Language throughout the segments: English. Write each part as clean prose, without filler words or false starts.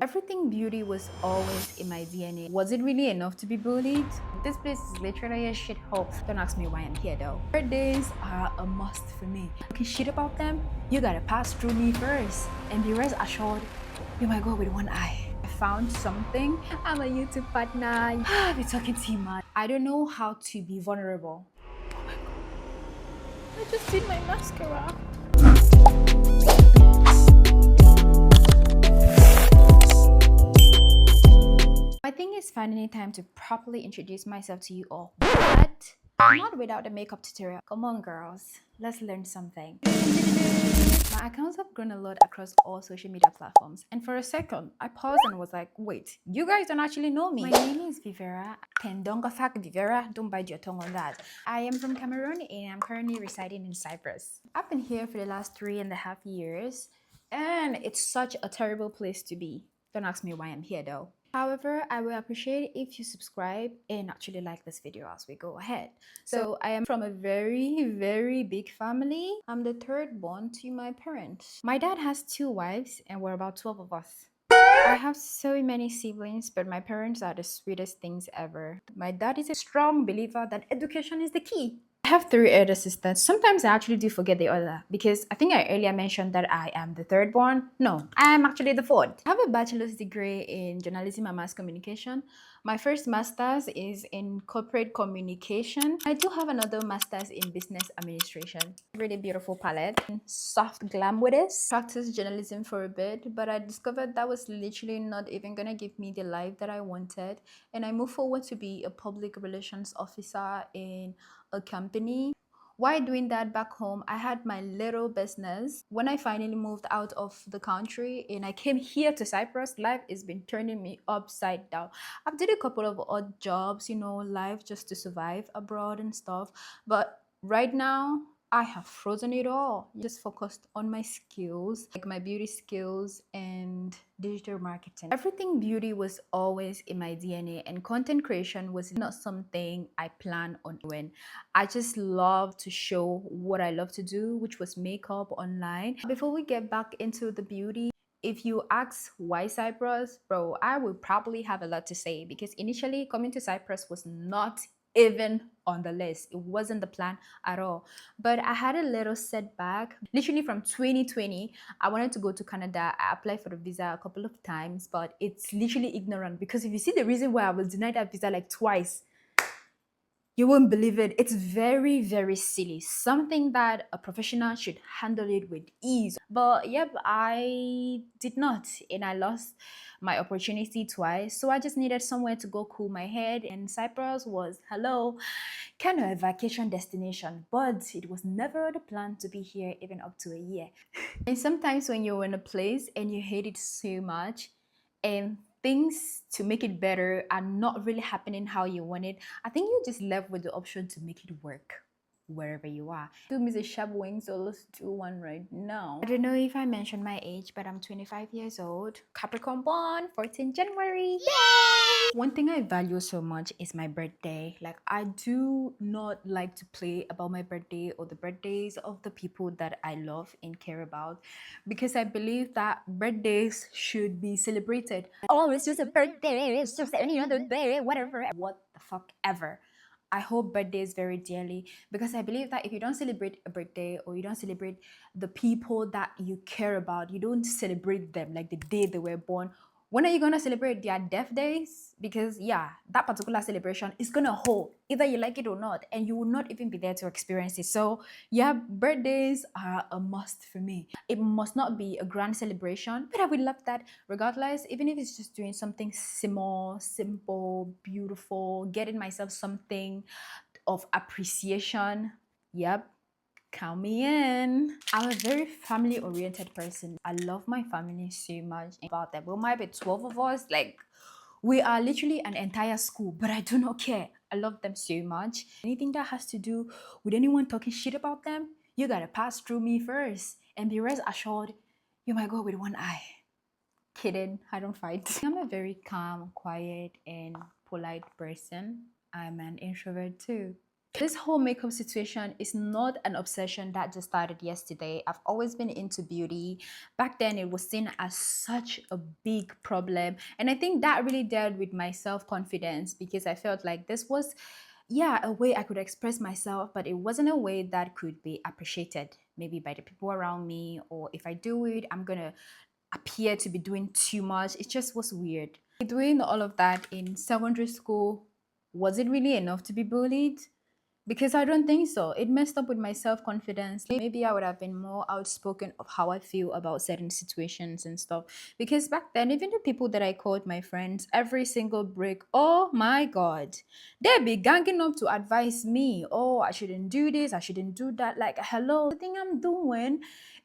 Everything beauty was always in my DNA. Was it really enough to be bullied? This place is literally a shithole. Don't ask me why I'm here though. Birthdays are a must for me. Talking shit about them, you gotta pass through me first. And be rest assured, you might go with one eye. I found something. I'm a YouTube partner. I'll be talking to you, man. I don't know how to be vulnerable. I just did my mascara. My thing is finding time to properly introduce myself to you all, but not without the makeup tutorial. Come on, girls, let's learn something. My accounts have grown a lot across all social media platforms, and for a second, I paused and was like, wait, you guys don't actually know me. My name is Vivera. Pendonga Fak Vivera, don't bite your tongue on that. I am from Cameroon and I'm currently residing in Cyprus. I've been here for the last 3.5 years, and it's such a terrible place to be. Don't ask me why I'm here though. However, I will appreciate if you subscribe and actually like this video as we go ahead. So I am from a very big family. I'm the third born to my parents. My dad has 2 wives and we're about 12 of us. I have so many siblings, but my parents are the sweetest things ever. My dad is a strong believer that education is the key. I have 3 elder sisters. Sometimes I actually do forget the other because I think I earlier mentioned that I am the third born. No, I am actually the fourth. I have a bachelor's degree in journalism and mass communication. My first master's is in corporate communication. I do have another master's in business administration. Really beautiful palette. Soft glam with it. Practiced journalism for a bit, but I discovered that was literally not even gonna give me the life that I wanted. And I moved forward to be a public relations officer in a company. While doing that back home, I had my little business. When I finally moved out of the country and I came here to Cyprus, life has been turning me upside down. I've did a couple of odd jobs, life just to survive abroad and stuff. But right now, I have frozen it all. Just focused on my skills, like my beauty skills and digital marketing. Everything beauty was always in my DNA, and content creation was not something I planned on doing. I just love to show what I love to do, which was makeup online. Before we get back into the beauty, if you ask why Cyprus, bro, I would probably have a lot to say because initially coming to Cyprus was not even on the list. It wasn't the plan at all. But I had a little setback. Literally from 2020, I wanted to go to Canada. I applied for the visa a couple of times, but it's literally ignorant because if you see the reason why I was denied that visa like twice, you won't believe it. It's very silly. Something that a professional should handle it with ease. But yep, I did not, and I lost my opportunity twice. So I just needed somewhere to go cool my head, and Cyprus was, hello, kind of a vacation destination, but it was never the plan to be here even up to a year. And sometimes when you're in a place and you hate it so much, and things to make it better are not really happening how you want it, I think you're just left with the option to make it work wherever you are. Do me a sharp wing, so let's do one right now. I don't know if I mentioned my age, but I'm 25 years old. Capricorn born, 14 January. Yay! One thing I value so much is my birthday. Like, I do not like to play about my birthday or the birthdays of the people that I love and care about because I believe that birthdays should be celebrated. Oh, it's just a birthday, it's just any other day, whatever. What the fuck ever. I hold birthdays very dearly because I believe that if you don't celebrate a birthday or you don't celebrate the people that you care about, you don't celebrate them like the day they were born. When are you gonna celebrate their death days? Because yeah, that particular celebration is gonna hold either you like it or not, and you will not even be there to experience it. So yeah, birthdays are a must for me. It must not be a grand celebration, but I would love that regardless, even if it's just doing something small, simple, beautiful, getting myself something of appreciation. Yep, count me in. I'm a very family oriented person. I love my family so much. About that, we might be 12 of us, like we are literally an entire school, but I do not care. I love them so much. Anything that has to do with anyone talking shit about them, you gotta pass through me first and be rest assured you might go with one eye. Kidding, I don't fight. I'm a very calm, quiet, and polite person. I'm an introvert too. This whole makeup situation is not an obsession that just started yesterday. I've always been into beauty. Back then, it was seen as such a big problem. And I think that really dealt with my self confidence because I felt like this was, yeah, a way I could express myself, but it wasn't a way that could be appreciated maybe by the people around me. Or if I do it, I'm going to appear to be doing too much. It just was weird. Doing all of that in secondary school, was it really enough to be bullied? Because I don't think so. It messed up with my self confidence. Maybe I would have been more outspoken of how I feel about certain situations and stuff. Because back then, even the people that I called my friends, every single break, oh my God, they'd be ganging up to advise me. Oh, I shouldn't do this, I shouldn't do that. Like, hello, the thing I'm doing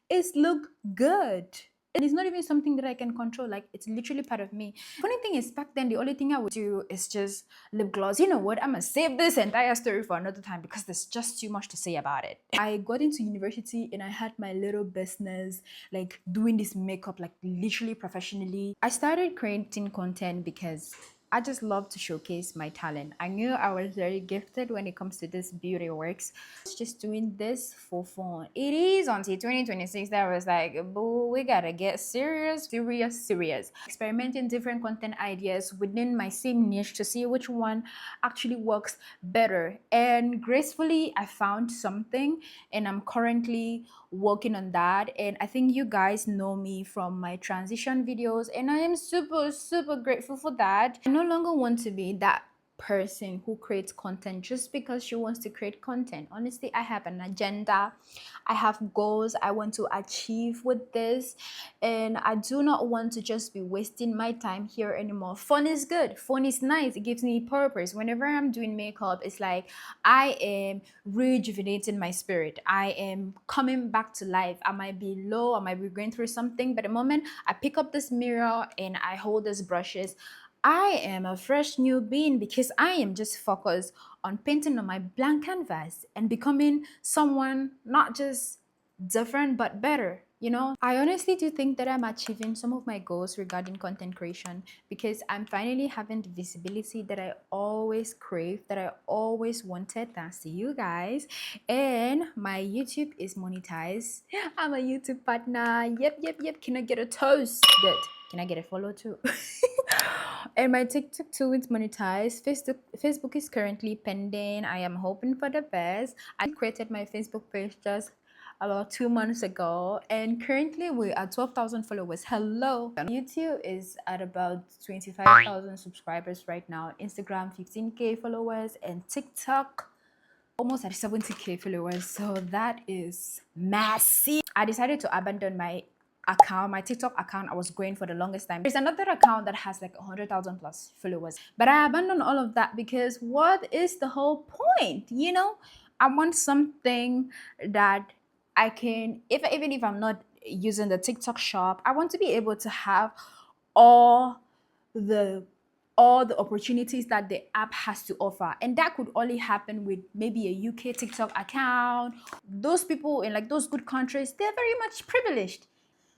is look good. And it's not even something that I can control. Like, it's literally part of me. Funny thing is, back then, the only thing I would do is just lip gloss. You know what? I'm gonna save this entire story for another time because there's just too much to say about it. I got into university and I had my little business, like doing this makeup, like literally professionally. I started creating content because I just love to showcase my talent. I knew I was very gifted when it comes to this beauty works. I was just doing this for fun. It is until 2026 that I was like, boo, we gotta get serious, serious, serious. Experimenting different content ideas within my same niche to see which one actually works better. And gracefully, I found something and I'm currently working on that. And I think you guys know me from my transition videos and I am super, super grateful for that. I no longer want to be that person who creates content just because she wants to create content. Honestly, I have an agenda. I have goals I want to achieve with this, and I do not want to just be wasting my time here anymore. Fun is good, fun is nice, it gives me purpose. Whenever I'm doing makeup, it's like I am rejuvenating my spirit. I am coming back to life. I might be low, I might be going through something, but the moment I pick up this mirror and I hold these brushes, I am a fresh new being because I am just focused on painting on my blank canvas and becoming someone not just different but better. You know, I honestly do think that I'm achieving some of my goals regarding content creation because I'm finally having the visibility that I always craved, that I always wanted, thanks to you guys. And my YouTube is monetized. I'm a YouTube partner. Yep, yep, yep. Can I get a toast? Good. Can I get a follow too? And my TikTok too is monetized. Facebook is currently pending. I am hoping for the best. I created my Facebook page just about 2 months ago, and currently we're at 12,000 followers. Hello. YouTube is at about 25,000 subscribers right now. Instagram 15K followers, and TikTok almost at 70K followers. So that is massive. I decided to abandon my account, my TikTok account I was growing for the longest time. There's another account that has like 100,000 plus followers, but I abandoned all of that because what is the whole point? You know, I want something that I can, even if I'm not using the TikTok shop, I want to be able to have all the all the opportunities that the app has to offer, and that could only happen with maybe a UK TikTok account. Those people in like those good countries, they're very much privileged.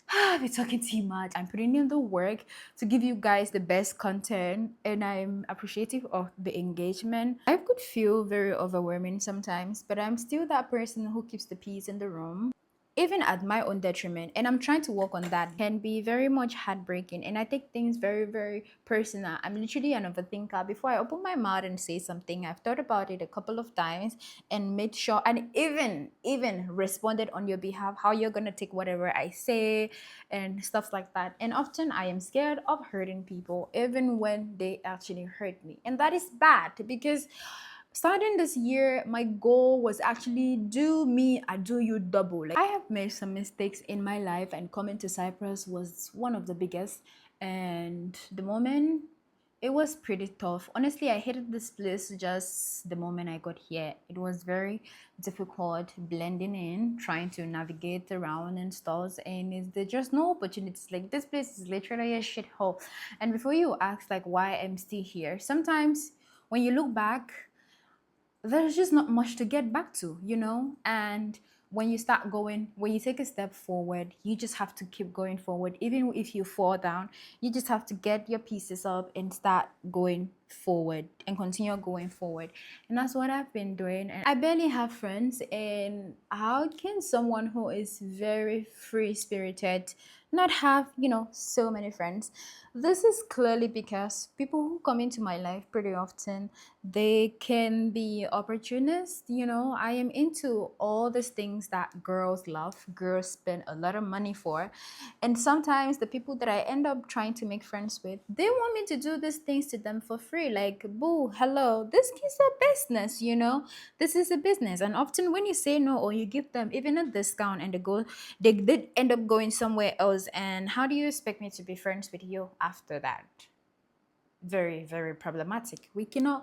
I've been talking too much. I'm putting in the work to give you guys the best content, and I'm appreciative of the engagement. I could feel very overwhelming sometimes, but I'm still that person who keeps the peace in the room, even at my own detriment. And I'm trying to work on that. Can be very much heartbreaking, and I take things very, very personal. I'm literally an overthinker. Before I open my mouth and say something, I've thought about it a couple of times and made sure, and even responded on your behalf, how you're gonna take whatever I say and stuff like that. And often I am scared of hurting people even when they actually hurt me, and that is bad because starting this year, my goal was actually do me, I do you double. Like, I have made some mistakes in my life, and coming to Cyprus was one of the biggest. And the moment, it was pretty tough. Honestly, I hated this place just the moment I got here. It was very difficult blending in, trying to navigate around and stuff, and there's just no opportunities. Like, this place is literally a shithole. And before you ask like why I'm still here, sometimes when you look back, there's just not much to get back to, you know? And when you start going, when you take a step forward, you just have to keep going forward. Even if you fall down, you just have to get your pieces up and start going forward and continue going forward. And that's what I've been doing. And I barely have friends. And how can someone who is very free spirited not have, so many friends? This is clearly because people who come into my life pretty often, they can be opportunists. I am into all these things that girls love, girls spend a lot of money for. And sometimes the people that I end up trying to make friends with, they want me to do these things to them for free. Like, boo, hello, this is a business. This is a business. And often when you say no or you give them even a discount and they did end up going somewhere else. And how do you expect me to be friends with you after that? Very, very problematic. We cannot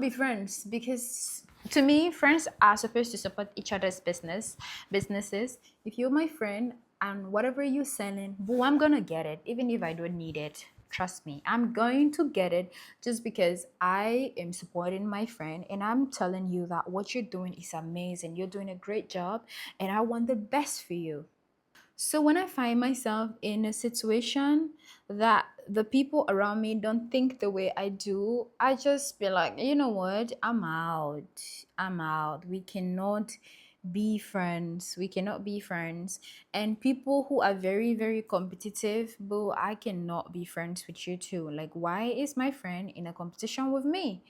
be friends, because to me, friends are supposed to support each other's businesses. If you're my friend and whatever you're selling, boo, I'm gonna get it even if I don't need it. Trust me, I'm going to get it, just because I am supporting my friend and I'm telling you that what you're doing is amazing. You're doing a great job and I want the best for you. So when I find myself in a situation that the people around me don't think the way I do, I just be like, you know what? I'm out. I'm out. We cannot be friends. We cannot be friends. And people who are very, very competitive, boo, I cannot be friends with you too. Like, why is my friend in a competition with me?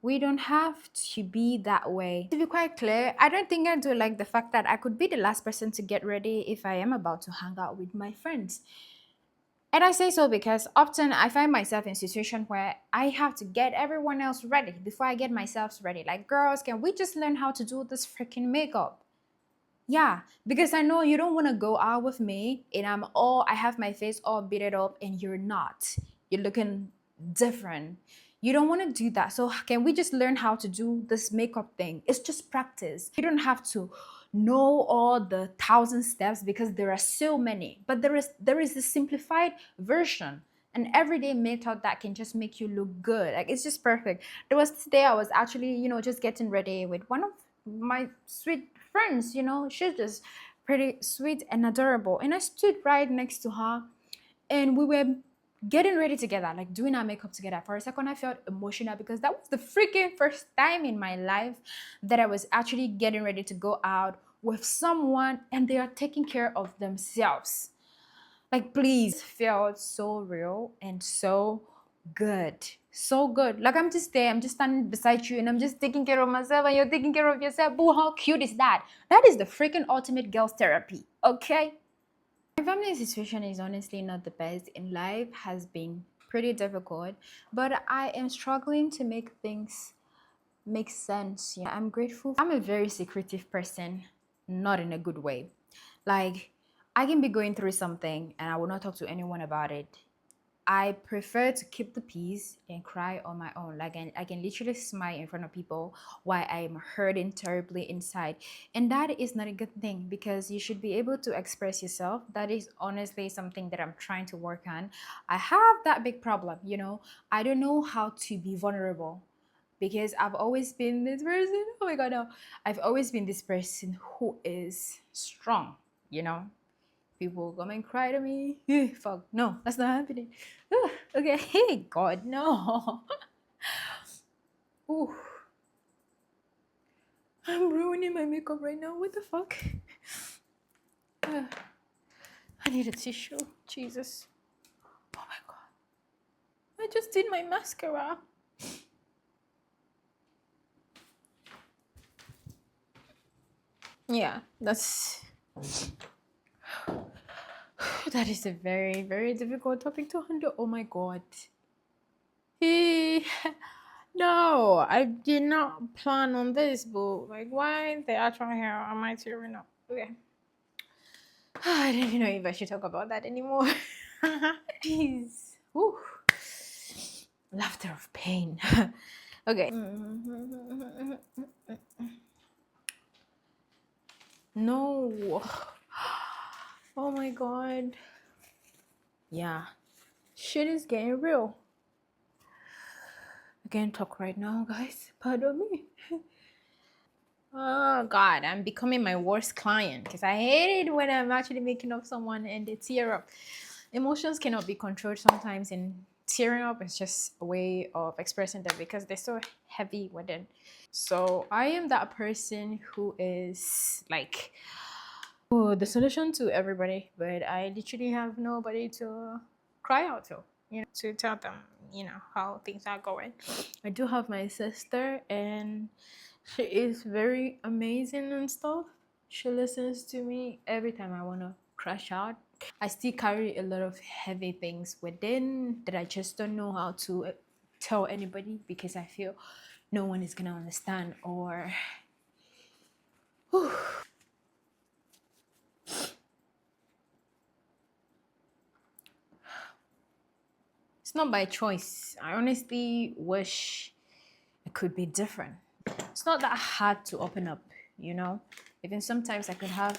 We don't have to be that way. To be quite clear, I don't think I do like the fact that I could be the last person to get ready if I am about to hang out with my friends. And I say so because often I find myself in a situation where I have to get everyone else ready before I get myself ready. Like, girls, can we just learn how to do this freaking makeup? Yeah, because I know you don't want to go out with me and I have my face all beat up and you're not. You're looking different. You don't want to do that. So can we just learn how to do this makeup thing? It's just practice. You don't have to know all the thousand steps because there are so many. But there is a simplified version, an everyday method that can just make you look good. Like, it's just perfect. There was today I was actually, just getting ready with one of my sweet friends. She's just pretty sweet and adorable, and I stood right next to her and we were getting ready together, like doing our makeup together. For a second I felt emotional because that was the freaking first time in my life that I was actually getting ready to go out with someone and they are taking care of themselves. Like, please, felt so real and so good. So good. Like, I'm just there, I'm just standing beside you, and I'm just taking care of myself, and you're taking care of yourself. Boo, how cute is that? That is the freaking ultimate girls' therapy, okay? My family situation is honestly not the best, and life has been pretty difficult, but I am struggling to make things make sense. I'm grateful. I'm a very secretive person, not in a good way. Like, I can be going through something and I will not talk to anyone about it. I prefer to keep the peace and cry on my own. Like, I can literally smile in front of people while I'm hurting terribly inside. And that is not a good thing, because you should be able to express yourself. That is honestly something that I'm trying to work on. I have that big problem. I don't know how to be vulnerable, because I've always been this person. Oh my God, no. I've always been this person who is strong, you know? People come and cry to me. Fuck, no, that's not happening. Okay, hey, God, no. Ooh, I'm ruining my makeup right now. What the fuck? I need a tissue. Jesus. Oh my God. I just did my mascara. Yeah, that is a very, very difficult topic to handle. Oh my God. No, I did not plan on this, but like, why the actual hair on my tear now? Okay. I don't even know if I should talk about that anymore. Jeez. Whew. Laughter of pain. Okay. No. Oh my God. Yeah. Shit is getting real. I can't talk right now, guys. Pardon me. Oh God, I'm becoming my worst client, because I hate it when I'm actually making up someone and they tear up. Emotions cannot be controlled sometimes, and tearing up is just a way of expressing them because they're so heavy within. So I am that person who is like, oh, the solution to everybody, but I literally have nobody to cry out to, to tell them, how things are going. I do have my sister, and she is very amazing and stuff. She listens to me every time I want to crash out. I still carry a lot of heavy things within that I just don't know how to tell anybody because I feel no one is gonna understand or it's not by choice. I honestly wish it could be different. It's not that hard to open up, Even sometimes I could have,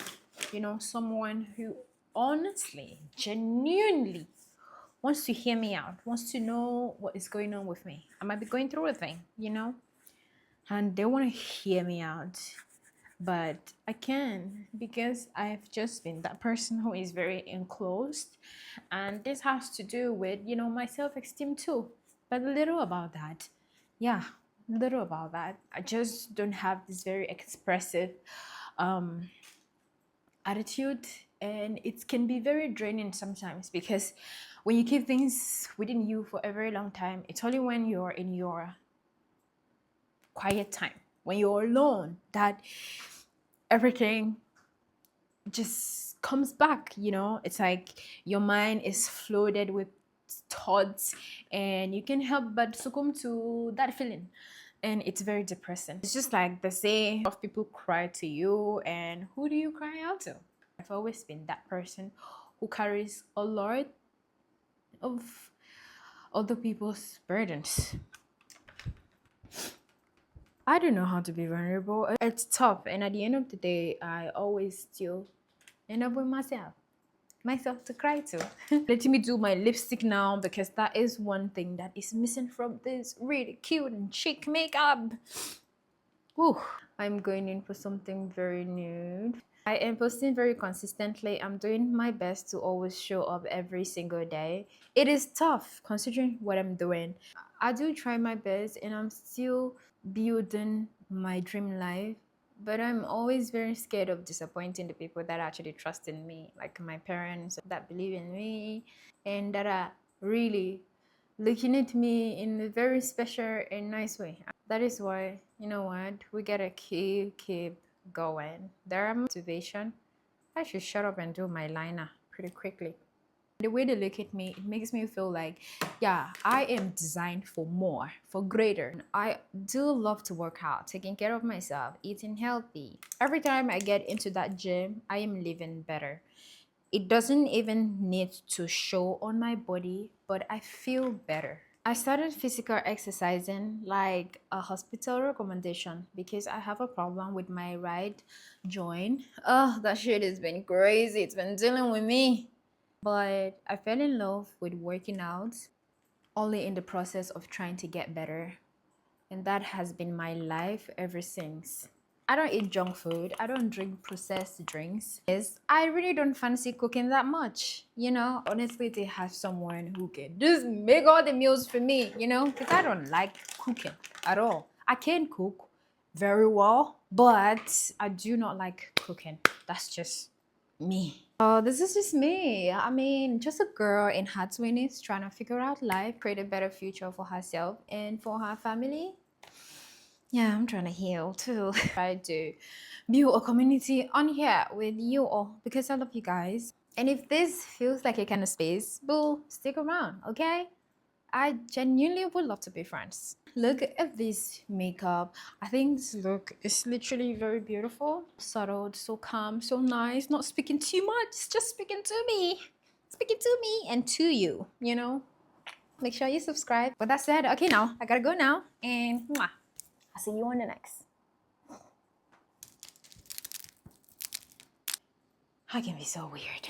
someone who honestly, genuinely wants to hear me out, wants to know what is going on with me. I might be going through a thing, and they want to hear me out. But I can because I've just been that person who is very enclosed. And this has to do with, my self esteem too. But little about that. Yeah, little about that. I just don't have this very expressive attitude. And it can be very draining sometimes because when you keep things within you for a very long time, it's only when you're in your quiet time, when you're alone, that everything just comes back. It's like your mind is flooded with thoughts and you can help but succumb to that feeling, and it's very depressing. It's just like they say, of people cry to you, and who do you cry out to? I've always been that person who carries a lot of other people's burdens. I don't know how to be vulnerable. It's tough, and at the end of the day, I always still end up with myself to cry to. Letting me do my lipstick now because that is one thing that is missing from this really cute and chic makeup. Whew. I'm going in for something very nude. I am posting very consistently. I'm doing my best to always show up every single day. It is tough considering what I'm doing. I do try my best and I'm still building my dream life, but I'm always very scared of disappointing the people that actually trust in me, like my parents that believe in me and that are really looking at me in a very special and nice way. That is why, we gotta keep going. There are motivation. I should shut up and do my liner pretty quickly. The way they look at me, it makes me feel like, yeah, I am designed for more, for greater. I do love to work out, taking care of myself, eating healthy. Every time I get into that gym, I am living better. It doesn't even need to show on my body, but I feel better. I started physical exercising like a hospital recommendation because I have a problem with my right joint. Oh, that shit has been crazy. It's been dealing with me. But I fell in love with working out only in the process of trying to get better. And that has been my life ever since. I don't eat junk food. I don't drink processed drinks. I really don't fancy cooking that much. Honestly, to have someone who can just make all the meals for me, because I don't like cooking at all. I can cook very well, but I do not like cooking. That's just me. Oh, this is just me. I mean, just a girl in her 20s trying to figure out life, create a better future for herself and for her family. Yeah, I'm trying to heal too. Try to build a community on here with you all because I love you guys. And if this feels like a kind of space, boo, stick around, okay? I genuinely would love to be friends. Look at this makeup. I think this look is literally very beautiful. Subtle, so calm, so nice. Not speaking too much, it's just speaking to me. Speaking to me and to you, Make sure you subscribe. With that said, okay, now I gotta go now. And mwah, I'll see you on the next. I can be so weird.